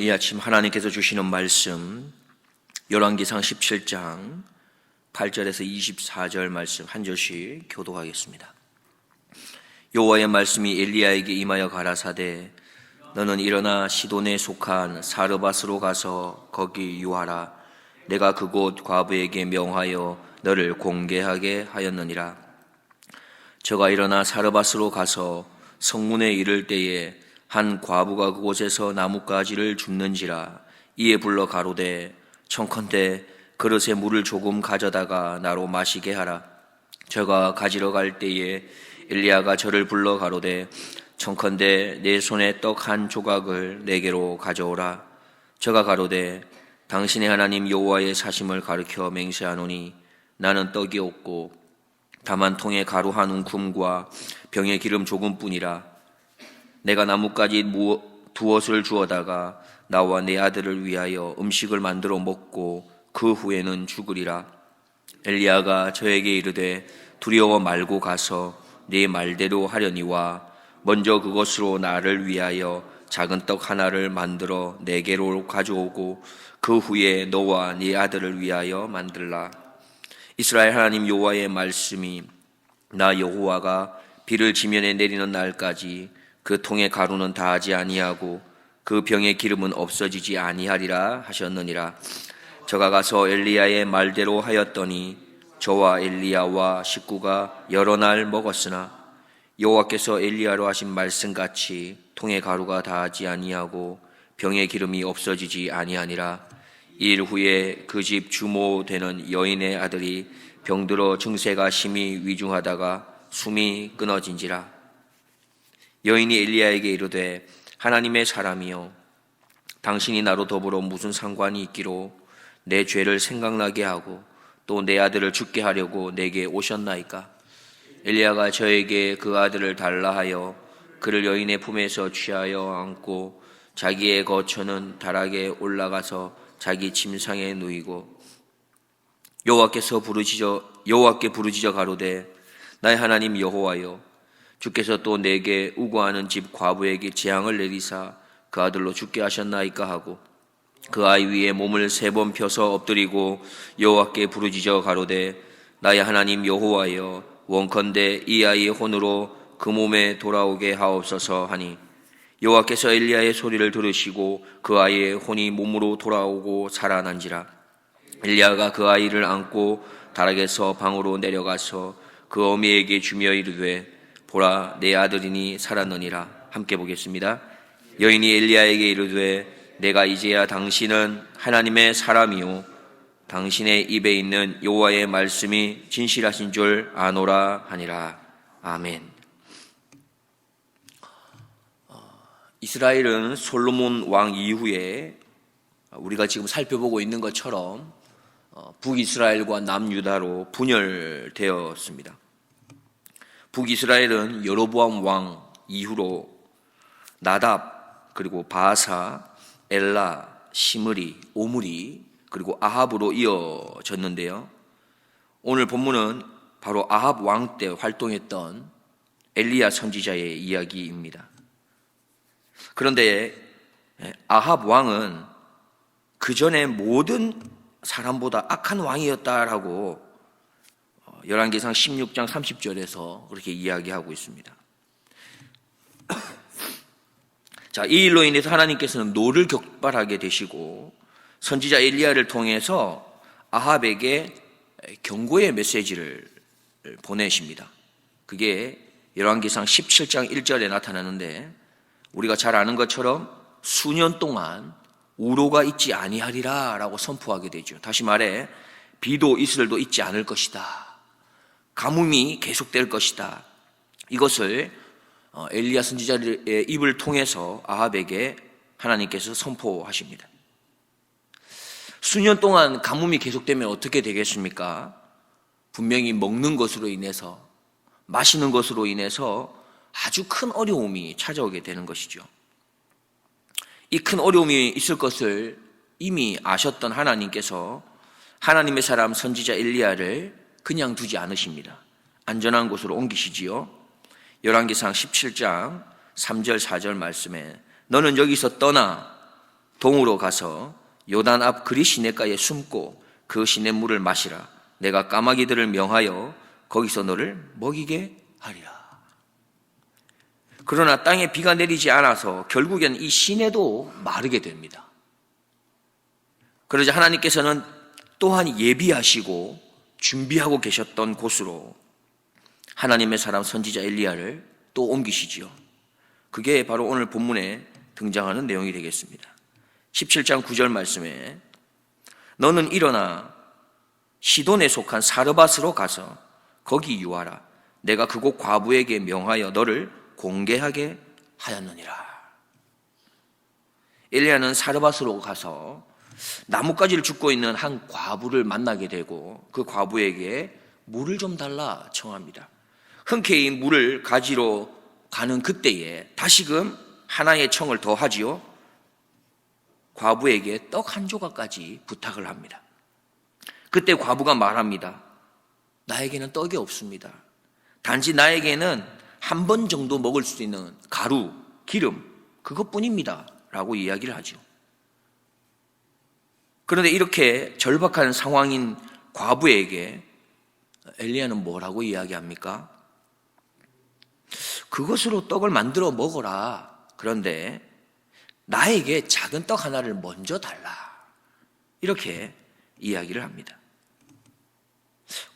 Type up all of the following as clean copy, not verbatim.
이 아침 하나님께서 주시는 말씀 열왕기상 17장 8절에서 24절 말씀 한 절씩 교독하겠습니다. 여호와의 말씀이 엘리야에게 임하여 가라사대 너는 일어나 시돈에 속한 사르밧으로 가서 거기 유하라. 내가 그곳 과부에게 명하여 너를 공개하게 하였느니라. 저가 일어나 사르밧으로 가서 성문에 이를 때에 한 과부가 그곳에서 나뭇가지를 줍는지라. 이에 불러 가로되 청컨대 그릇에 물을 조금 가져다가 나로 마시게 하라. 저가 가지러 갈 때에 엘리야가 저를 불러 가로되 청컨대 내 손에 떡 한 조각을 내게로 가져오라. 저가 가로되 당신의 하나님 여호와의 사심을 가르쳐 맹세하노니 나는 떡이 없고 다만 통에 가루 한 움큼과 병에 기름 조금뿐이라. 내가 나뭇가지 두엇을 주어다가 나와 내 아들을 위하여 음식을 만들어 먹고 그 후에는 죽으리라. 엘리야가 저에게 이르되 두려워 말고 가서 네 말대로 하려니와 먼저 그것으로 나를 위하여 작은 떡 하나를 만들어 내게로 가져오고 그 후에 너와 네 아들을 위하여 만들라. 이스라엘 하나님 여호와의 말씀이 나 여호와가 비를 지면에 내리는 날까지 그 통의 가루는 다하지 아니하고 그 병의 기름은 없어지지 아니하리라 하셨느니라. 저가 가서 엘리야의 말대로 하였더니 저와 엘리야와 식구가 여러 날 먹었으나 여호와께서 엘리야로 하신 말씀같이 통의 가루가 다하지 아니하고 병의 기름이 없어지지 아니하니라. 일 후에 그 집 주모 되는 여인의 아들이 병들어 증세가 심히 위중하다가 숨이 끊어진지라. 여인이 엘리야에게 이르되 하나님의 사람이여 당신이 나로 더불어 무슨 상관이 있기로 내 죄를 생각나게 하고 또 내 아들을 죽게 하려고 내게 오셨나이까. 엘리야가 저에게 그 아들을 달라 하여 그를 여인의 품에서 취하여 안고 자기의 거처는 다락에 올라가서 자기 침상에 누이고 여호와께 부르짖어 가로되 나의 하나님 여호와여 주께서 또 내게 우고하는 집 과부에게 재앙을 내리사 그 아들로 죽게 하셨나이까 하고 그 아이 위에 몸을 3번 펴서 엎드리고 여호와께 부르짖어 가로되 나의 하나님 여호와여 원컨대 이 아이의 혼으로 그 몸에 돌아오게 하옵소서 하니 여호와께서 엘리야의 소리를 들으시고 그 아이의 혼이 몸으로 돌아오고 살아난지라. 엘리야가 그 아이를 안고 다락에서 방으로 내려가서 그 어미에게 주며 이르되 보라 내 아들이니 살았느니라. 함께 보겠습니다. 여인이 엘리야에게 이르되 내가 이제야 당신은 하나님의 사람이요 당신의 입에 있는 여호와의 말씀이 진실하신 줄 아노라 하니라. 아멘. 이스라엘은 솔로몬 왕 이후에 우리가 지금 살펴보고 있는 것처럼 북이스라엘과 남유다로 분열되었습니다. 북이스라엘은 여로보암 왕 이후로 나답 그리고 바사, 엘라, 시므리, 오므리 그리고 아합으로 이어졌는데요. 오늘 본문은 바로 아합 왕 때 활동했던 엘리야 선지자의 이야기입니다. 그런데 아합 왕은 그 전에 모든 사람보다 악한 왕이었다라고 열왕기상 16장 30절에서 그렇게 이야기하고 있습니다. 자, 이 일로 인해서 하나님께서는 노를 격발하게 되시고 선지자 엘리야를 통해서 아합에게 경고의 메시지를 보내십니다. 그게 열왕기상 17장 1절에 나타나는데 우리가 잘 아는 것처럼 수년 동안 우로가 있지 아니하리라 라고 선포하게 되죠. 다시 말해 비도 이슬도 있지 않을 것이다. 가뭄이 계속될 것이다. 이것을 엘리야 선지자의 입을 통해서 아합에게 하나님께서 선포하십니다. 수년 동안 가뭄이 계속되면 어떻게 되겠습니까? 분명히 먹는 것으로 인해서 마시는 것으로 인해서 아주 큰 어려움이 찾아오게 되는 것이죠. 이 큰 어려움이 있을 것을 이미 아셨던 하나님께서 하나님의 사람 선지자 엘리야를 그냥 두지 않으십니다. 안전한 곳으로 옮기시지요. 열왕기상 17장 3절 4절 말씀에 너는 여기서 떠나 동으로 가서 요단 앞 그리 시냇가에 숨고 그 시냇물을 마시라. 내가 까마귀들을 명하여 거기서 너를 먹이게 하리라. 그러나 땅에 비가 내리지 않아서 결국엔 이 시내도 마르게 됩니다. 그러자 하나님께서는 또한 예비하시고 준비하고 계셨던 곳으로 하나님의 사람 선지자 엘리야를 또 옮기시지요. 그게 바로 오늘 본문에 등장하는 내용이 되겠습니다. 17장 9절 말씀에 너는 일어나 시돈에 속한 사르밧으로 가서 거기 유하라. 내가 그곳 과부에게 명하여 너를 공개하게 하였느니라. 엘리야는 사르밧으로 가서 나뭇가지를 줍고 있는 한 과부를 만나게 되고 그 과부에게 물을 좀 달라 청합니다. 흔쾌히 물을 가지러 가는 그때에 다시금 하나의 청을 더 하지요. 과부에게 떡 한 조각까지 부탁을 합니다. 그때 과부가 말합니다. 나에게는 떡이 없습니다. 단지 나에게는 한 번 정도 먹을 수 있는 가루, 기름 그것뿐입니다 라고 이야기를 하죠. 그런데 이렇게 절박한 상황인 과부에게 엘리야는 뭐라고 이야기합니까? 그것으로 떡을 만들어 먹어라. 그런데 나에게 작은 떡 하나를 먼저 달라. 이렇게 이야기를 합니다.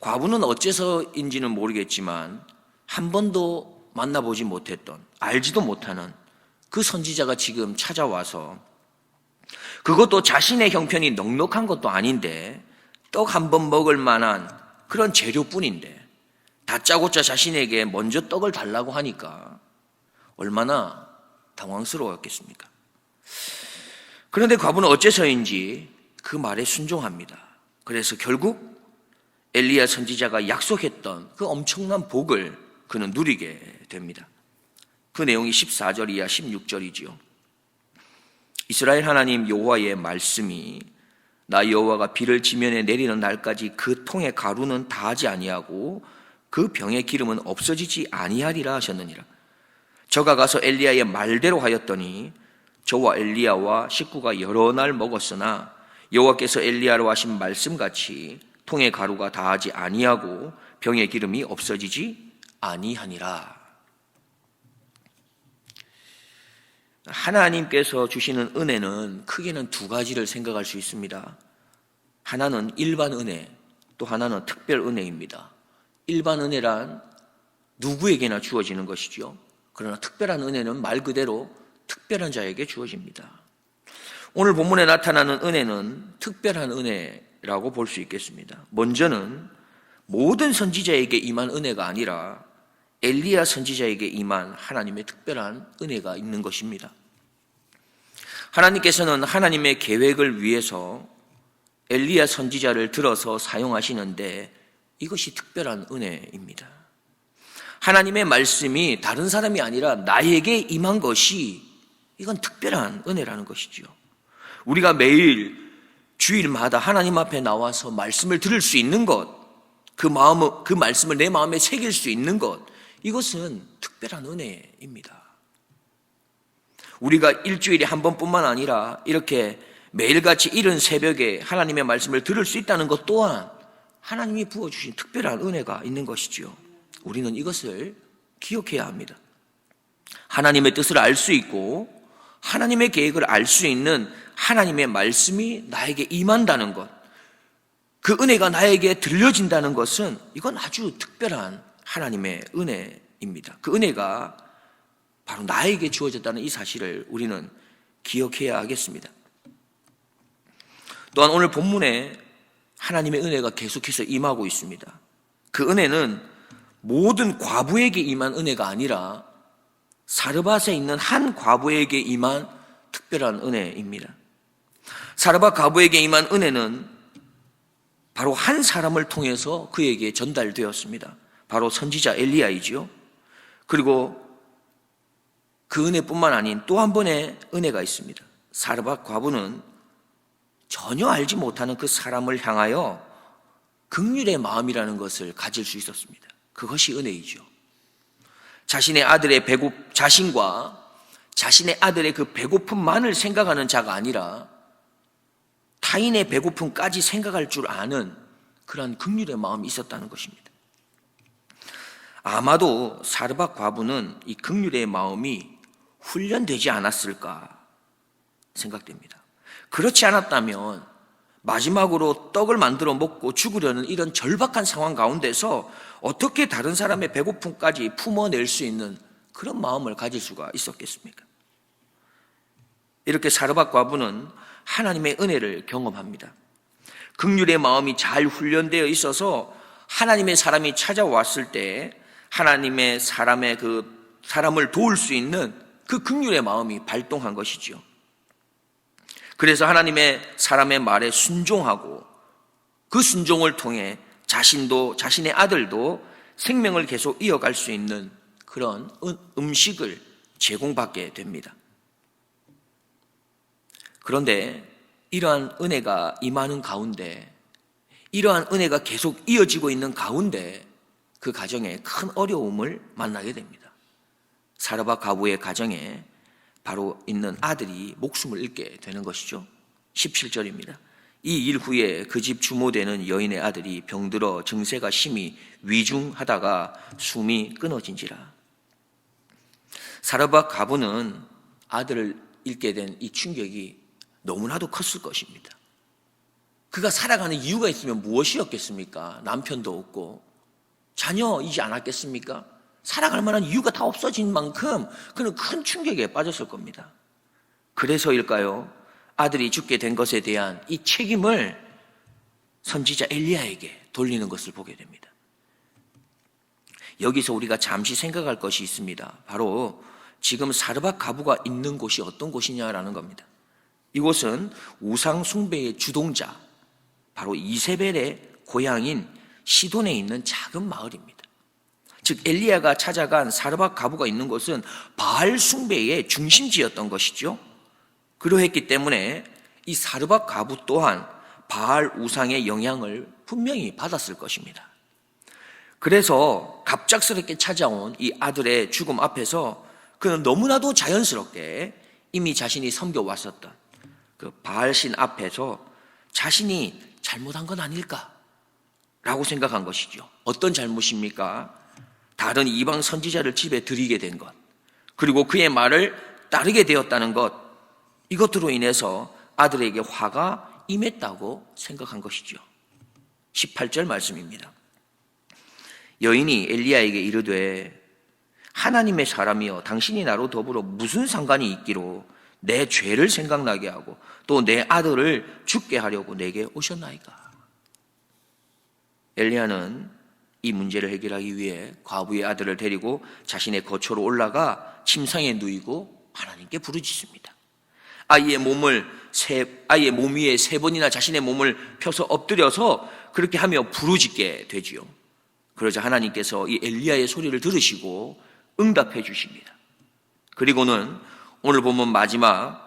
과부는 어째서인지는 모르겠지만 한 번도 만나보지 못했던, 알지도 못하는 그 선지자가 지금 찾아와서 그것도 자신의 형편이 넉넉한 것도 아닌데 떡 한 번 먹을 만한 그런 재료뿐인데 다짜고짜 자신에게 먼저 떡을 달라고 하니까 얼마나 당황스러웠겠습니까? 그런데 과부는 어째서인지 그 말에 순종합니다. 그래서 결국 엘리야 선지자가 약속했던 그 엄청난 복을 그는 누리게 됩니다. 그 내용이 14절 이하 16절이지요. 이스라엘 하나님 여호와의 말씀이 나 여호와가 비를 지면에 내리는 날까지 그 통의 가루는 다하지 아니하고 그 병의 기름은 없어지지 아니하리라 하셨느니라. 저가 가서 엘리야의 말대로 하였더니 저와 엘리야와 식구가 여러 날 먹었으나 여호와께서 엘리야로 하신 말씀같이 통의 가루가 다하지 아니하고 병의 기름이 없어지지 아니하니라. 하나님께서 주시는 은혜는 크게는 두 가지를 생각할 수 있습니다. 하나는 일반 은혜, 또 하나는 특별 은혜입니다. 일반 은혜란 누구에게나 주어지는 것이죠. 그러나 특별한 은혜는 말 그대로 특별한 자에게 주어집니다. 오늘 본문에 나타나는 은혜는 특별한 은혜라고 볼 수 있겠습니다. 먼저는 모든 선지자에게 임한 은혜가 아니라 엘리야 선지자에게 임한 하나님의 특별한 은혜가 있는 것입니다. 하나님께서는 하나님의 계획을 위해서 엘리야 선지자를 들어서 사용하시는데 이것이 특별한 은혜입니다. 하나님의 말씀이 다른 사람이 아니라 나에게 임한 것이 이건 특별한 은혜라는 것이죠. 우리가 매일 주일마다 하나님 앞에 나와서 말씀을 들을 수 있는 것, 그 말씀을 내 마음에 새길 수 있는 것, 이것은 특별한 은혜입니다. 우리가 일주일에 한 번뿐만 아니라 이렇게 매일같이 이른 새벽에 하나님의 말씀을 들을 수 있다는 것 또한 하나님이 부어주신 특별한 은혜가 있는 것이지요. 우리는 이것을 기억해야 합니다. 하나님의 뜻을 알 수 있고 하나님의 계획을 알 수 있는 하나님의 말씀이 나에게 임한다는 것, 그 은혜가 나에게 들려진다는 것은 이건 아주 특별한 하나님의 은혜입니다. 그 은혜가 바로 나에게 주어졌다는 이 사실을 우리는 기억해야 하겠습니다. 또한 오늘 본문에 하나님의 은혜가 계속해서 임하고 있습니다. 그 은혜는 모든 과부에게 임한 은혜가 아니라 사르밧에 있는 한 과부에게 임한 특별한 은혜입니다. 사르밧 과부에게 임한 은혜는 바로 한 사람을 통해서 그에게 전달되었습니다. 바로 선지자 엘리야이지요. 그리고 그 은혜뿐만 아닌 또 한 번의 은혜가 있습니다. 사르밧 과부는 전혀 알지 못하는 그 사람을 향하여 긍휼의 마음이라는 것을 가질 수 있었습니다. 그것이 은혜이죠. 자신의 아들의 자신과 자신의 아들의 그 배고픔만을 생각하는 자가 아니라 타인의 배고픔까지 생각할 줄 아는 그런 긍휼의 마음이 있었다는 것입니다. 아마도 사르밧 과부는 이 긍휼의 마음이 훈련되지 않았을까 생각됩니다. 그렇지 않았다면 마지막으로 떡을 만들어 먹고 죽으려는 이런 절박한 상황 가운데서 어떻게 다른 사람의 배고픔까지 품어낼 수 있는 그런 마음을 가질 수가 있었겠습니까? 이렇게 사르밧 과부는 하나님의 은혜를 경험합니다. 긍휼의 마음이 잘 훈련되어 있어서 하나님의 사람이 찾아왔을 때 하나님의 사람을 도울 수 있는 그 긍휼의 마음이 발동한 것이지요. 그래서 하나님의 사람의 말에 순종하고 그 순종을 통해 자신도 자신의 아들도 생명을 계속 이어갈 수 있는 그런 음식을 제공받게 됩니다. 그런데 이러한 은혜가 임하는 가운데, 이러한 은혜가 계속 이어지고 있는 가운데 그 가정에 큰 어려움을 만나게 됩니다. 사르밧 과부의 가정에 바로 있는 아들이 목숨을 잃게 되는 것이죠. 17절입니다. 이 일 후에 그 집 주모되는 여인의 아들이 병들어 증세가 심히 위중하다가 숨이 끊어진지라. 사르밧 과부는 아들을 잃게 된 이 충격이 너무나도 컸을 것입니다. 그가 살아가는 이유가 있으면 무엇이었겠습니까? 남편도 없고 자녀이지 않았겠습니까? 살아갈 만한 이유가 다 없어진 만큼 그는 큰 충격에 빠졌을 겁니다. 그래서일까요? 아들이 죽게 된 것에 대한 이 책임을 선지자 엘리야에게 돌리는 것을 보게 됩니다. 여기서 우리가 잠시 생각할 것이 있습니다. 바로 지금 사르밧 과부가 있는 곳이 어떤 곳이냐라는 겁니다. 이곳은 우상 숭배의 주동자, 바로 이세벨의 고향인 시돈에 있는 작은 마을입니다. 즉 엘리야가 찾아간 사르밧 과부가 있는 곳은 바알 숭배의 중심지였던 것이죠. 그러했기 때문에 이 사르밧 과부 또한 바알 우상의 영향을 분명히 받았을 것입니다. 그래서 갑작스럽게 찾아온 이 아들의 죽음 앞에서 그는 너무나도 자연스럽게 이미 자신이 섬겨왔었던 그 바알신 앞에서 자신이 잘못한 건 아닐까라고 생각한 것이죠. 어떤 잘못입니까? 다른 이방 선지자를 집에 들이게 된 것, 그리고 그의 말을 따르게 되었다는 것, 이것들로 인해서 아들에게 화가 임했다고 생각한 것이죠. 18절 말씀입니다. 여인이 엘리야에게 이르되 하나님의 사람이여 당신이 나로 더불어 무슨 상관이 있기로 내 죄를 생각나게 하고 또 내 아들을 죽게 하려고 내게 오셨나이까. 엘리야는 이 문제를 해결하기 위해 과부의 아들을 데리고 자신의 거처로 올라가 침상에 누이고 하나님께 부르짖습니다. 아이의 몸 위에 3번이나 자신의 몸을 펴서 엎드려서 그렇게 하며 부르짖게 되지요. 그러자 하나님께서 이 엘리야의 소리를 들으시고 응답해 주십니다. 그리고는 오늘 보면 마지막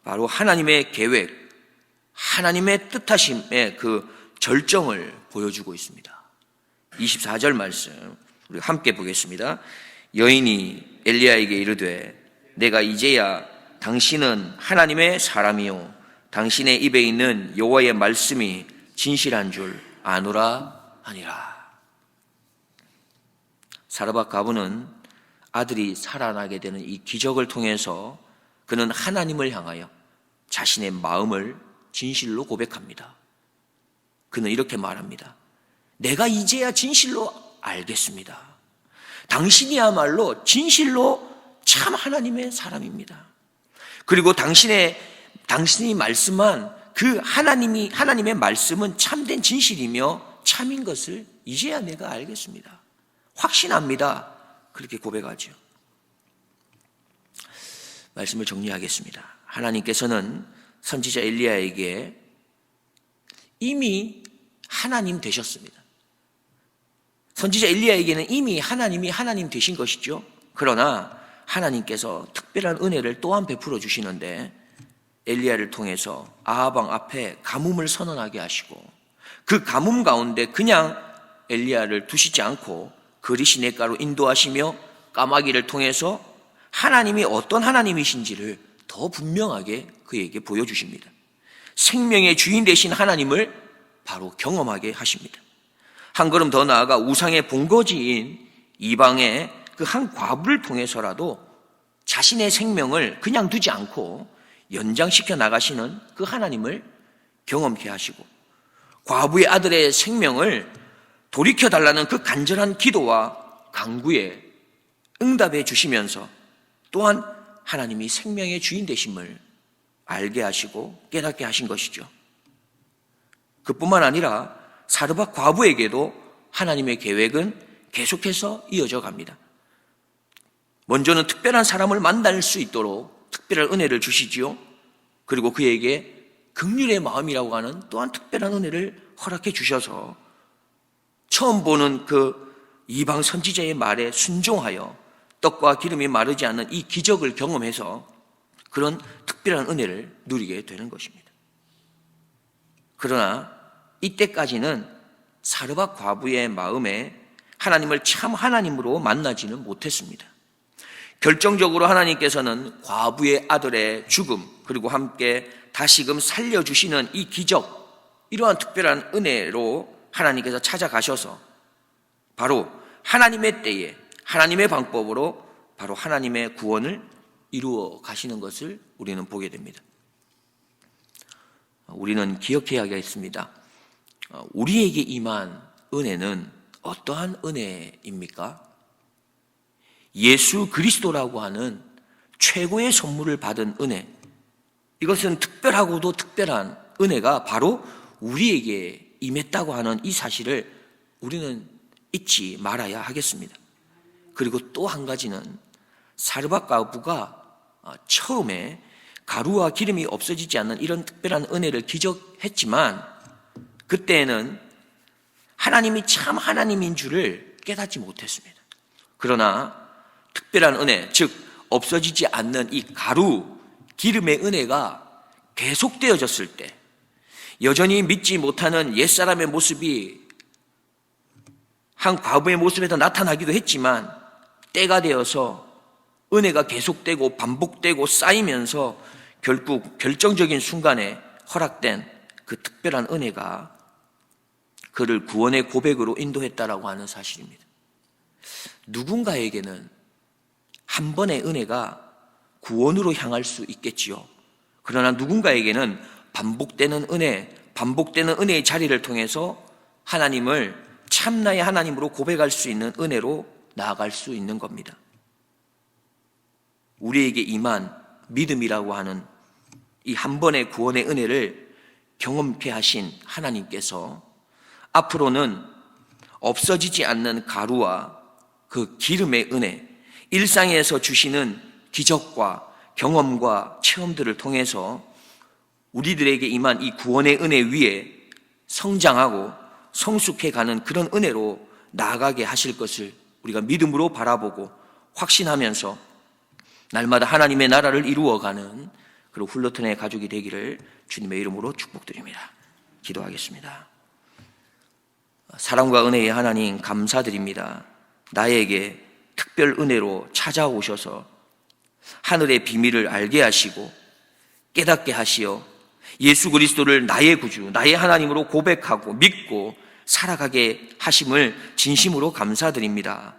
바로 하나님의 계획, 하나님의 뜻하심의 그 절정을 보여주고 있습니다. 24절 말씀 우리 함께 보겠습니다. 여인이 엘리야에게 이르되 내가 이제야 당신은 하나님의 사람이요 당신의 입에 있는 여호와의 말씀이 진실한 줄 아노라 하니라. 사르밧 과부는 아들이 살아나게 되는 이 기적을 통해서 그는 하나님을 향하여 자신의 마음을 진실로 고백합니다. 그는 이렇게 말합니다. 내가 이제야 진실로 알겠습니다. 당신이야말로 진실로 참 하나님의 사람입니다. 그리고 당신이 말씀한 그 하나님의 말씀은 참된 진실이며 참인 것을 이제야 내가 알겠습니다. 확신합니다. 그렇게 고백하죠. 말씀을 정리하겠습니다. 하나님께서는 선지자 엘리야에게 이미 하나님 되셨습니다. 선지자 엘리야에게는 이미 하나님이 하나님 되신 것이죠. 그러나 하나님께서 특별한 은혜를 또한 베풀어 주시는데 엘리야를 통해서 아하방 앞에 가뭄을 선언하게 하시고 그 가뭄 가운데 그냥 엘리야를 두시지 않고 그리 시냇가로 인도하시며 까마귀를 통해서 하나님이 어떤 하나님이신지를 더 분명하게 그에게 보여주십니다. 생명의 주인 되신 하나님을 바로 경험하게 하십니다. 한 걸음 더 나아가 우상의 본거지인 이방의 그 한 과부를 통해서라도 자신의 생명을 그냥 두지 않고 연장시켜 나가시는 그 하나님을 경험케 하시고, 과부의 아들의 생명을 돌이켜달라는 그 간절한 기도와 간구에 응답해 주시면서 또한 하나님이 생명의 주인 되심을 알게 하시고 깨닫게 하신 것이죠. 그뿐만 아니라 사르밧 과부에게도 하나님의 계획은 계속해서 이어져 갑니다. 먼저는 특별한 사람을 만날 수 있도록 특별한 은혜를 주시지요. 그리고 그에게 긍휼의 마음이라고 하는 또한 특별한 은혜를 허락해 주셔서 처음 보는 그 이방 선지자의 말에 순종하여 떡과 기름이 마르지 않는 이 기적을 경험해서 그런 특별한 은혜를 누리게 되는 것입니다. 그러나 이때까지는 사르밧 과부의 마음에 하나님을 참 하나님으로 만나지는 못했습니다. 결정적으로 하나님께서는 과부의 아들의 죽음, 그리고 함께 다시금 살려주시는 이 기적, 이러한 특별한 은혜로 하나님께서 찾아가셔서 바로 하나님의 때에 하나님의 방법으로 바로 하나님의 구원을 이루어 가시는 것을 우리는 보게 됩니다. 우리는 기억해야겠습니다. 우리에게 임한 은혜는 어떠한 은혜입니까? 예수 그리스도라고 하는 최고의 선물을 받은 은혜, 이것은 특별하고도 특별한 은혜가 바로 우리에게 임했다고 하는 이 사실을 우리는 잊지 말아야 하겠습니다. 그리고 또 한 가지는 사르밧 과부가 처음에 가루와 기름이 없어지지 않는 이런 특별한 은혜를 기적했지만 그때는 하나님이 참 하나님인 줄을 깨닫지 못했습니다. 그러나 특별한 은혜, 즉 없어지지 않는 이 가루, 기름의 은혜가 계속되어졌을 때 여전히 믿지 못하는 옛사람의 모습이 한 과부의 모습에서 나타나기도 했지만 때가 되어서 은혜가 계속되고 반복되고 쌓이면서 결국 결정적인 순간에 허락된 그 특별한 은혜가 그를 구원의 고백으로 인도했다라고 하는 사실입니다. 누군가에게는 한 번의 은혜가 구원으로 향할 수 있겠지요. 그러나 누군가에게는 반복되는 은혜의 자리를 통해서 하나님을 참나의 하나님으로 고백할 수 있는 은혜로 나아갈 수 있는 겁니다. 우리에게 임한 믿음이라고 하는 이 한 번의 구원의 은혜를 경험케 하신 하나님께서 앞으로는 없어지지 않는 가루와 그 기름의 은혜, 일상에서 주시는 기적과 경험과 체험들을 통해서 우리들에게 임한 이 구원의 은혜 위에 성장하고 성숙해가는 그런 은혜로 나아가게 하실 것을 우리가 믿음으로 바라보고 확신하면서 날마다 하나님의 나라를 이루어가는 그리고 훌러튼의 가족이 되기를 주님의 이름으로 축복드립니다. 기도하겠습니다. 사랑과 은혜의 하나님 감사드립니다. 나에게 특별 은혜로 찾아오셔서 하늘의 비밀을 알게 하시고 깨닫게 하시어 예수 그리스도를 나의 구주, 나의 하나님으로 고백하고 믿고 살아가게 하심을 진심으로 감사드립니다.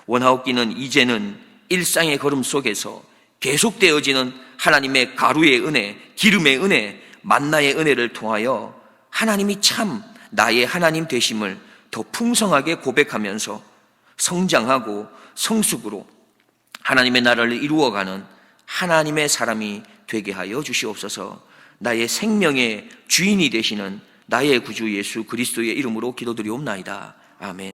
원하옵기는 이제는 일상의 걸음 속에서 계속되어지는 하나님의 가루의 은혜, 기름의 은혜, 만나의 은혜를 통하여 하나님이 참 나의 하나님 되심을 더 풍성하게 고백하면서 성장하고 성숙으로 하나님의 나라를 이루어가는 하나님의 사람이 되게 하여 주시옵소서. 나의 생명의 주인이 되시는 나의 구주 예수 그리스도의 이름으로 기도드리옵나이다. 아멘.